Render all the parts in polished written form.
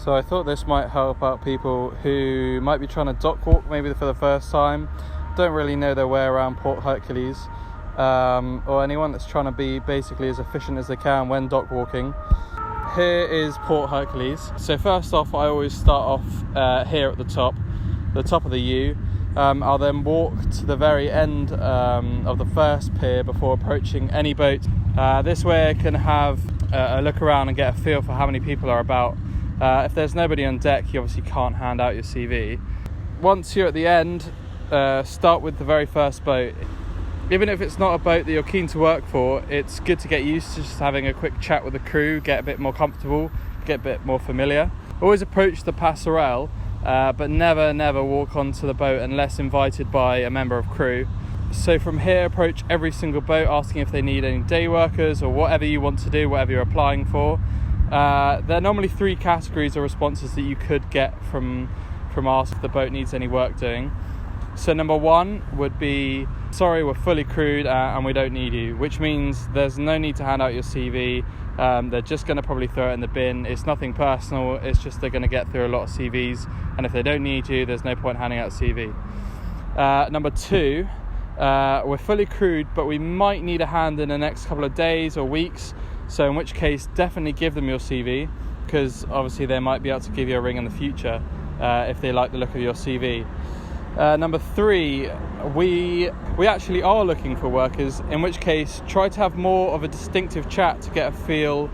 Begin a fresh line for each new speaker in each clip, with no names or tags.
So I thought this might help out people who might be trying to dock walk maybe for the first time, don't really know their way around Port Hercules, or anyone that's trying to be basically as efficient as they can when dock walking. Here is Port Hercules. So first off, I always start off here at the top of the U. I'll then walk to the very end of the first pier before approaching any boat. This way I can have a look around and get a feel for how many people are about. If there's nobody on deck, you obviously can't hand out your CV. Once you're at the end, start with the very first boat. Even if it's not a boat that you're keen to work for, it's good to get used to just having a quick chat with the crew, get a bit more comfortable, get a bit more familiar. Always approach the passerelle, but never walk onto the boat unless invited by a member of crew. So from here, approach every single boat asking if they need any day workers or whatever you want to do, whatever you're applying for. There are normally 3 categories of responses that you could get from ask if the boat needs any work doing. So number 1 would be, sorry, we're fully crewed and we don't need you, which means there's no need to hand out your CV. They're just going to probably throw it in the bin. It's nothing personal, it's just they're going to get through a lot of CVs, and if they don't need you, there's no point handing out a CV. Number 2, we're fully crewed, but we might need a hand in the next couple of days or weeks, so in which case definitely give them your CV, because obviously they might be able to give you a ring in the future if they like the look of your CV. Number 3, we actually are looking for workers, in which case try to have more of a distinctive chat to get a feel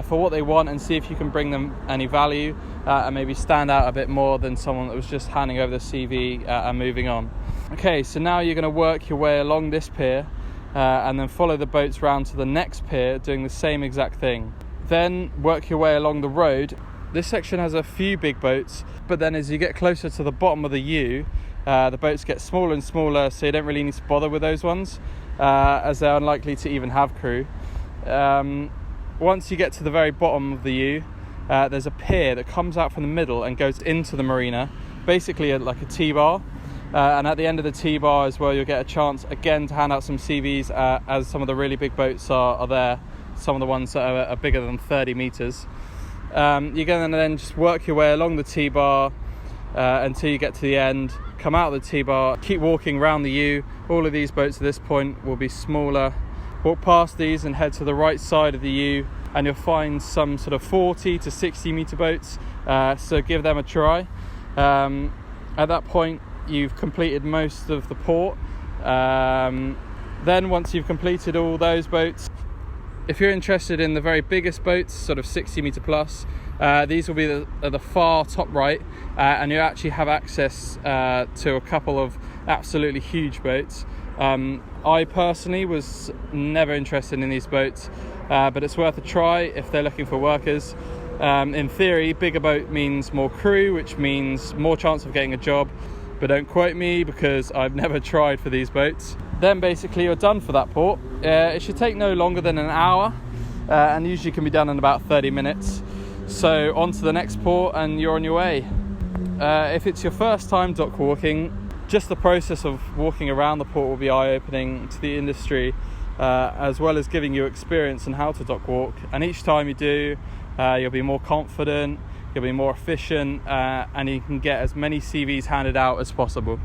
for what they want and see if you can bring them any value and maybe stand out a bit more than someone that was just handing over the CV and moving on. Okay, so now you're going to work your way along this pier and then follow the boats round to the next pier doing the same exact thing. Then work your way along the road. This section has a few big boats, but then as you get closer to the bottom of the U, the boats get smaller and smaller, so you don't really need to bother with those ones, as they're unlikely to even have crew. Once you get to the very bottom of the U, there's a pier that comes out from the middle and goes into the marina, basically like a T-bar. And at the end of the T-bar is where you'll get a chance again to hand out some CVs, as some of the really big boats are there, some of the ones that are bigger than 30 metres. You're going to then just work your way along the T-bar until you get to the end, come out of the T-bar, keep walking around the U. All of these boats at this point will be smaller. Walk past these and head to the right side of the U, and you'll find some sort of 40 to 60 metre boats, so give them a try. At that point you've completed most of the port. Then once you've completed all those boats, if you're interested in the very biggest boats, sort of 60 metre plus, these will be at the far top right, and you actually have access to a couple of absolutely huge boats. I personally was never interested in these boats, but it's worth a try if they're looking for workers. In theory, bigger boat means more crew, which means more chance of getting a job, but don't quote me because I've never tried for these boats. Then basically you're done for that port. It should take no longer than an hour, and usually can be done in about 30 minutes. So on to the next port and you're on your way. If it's your first time dock walking, just the process of walking around the port will be eye-opening to the industry, as well as giving you experience on how to dock walk. And each time you do, you'll be more confident, you'll be more efficient, and you can get as many CVs handed out as possible.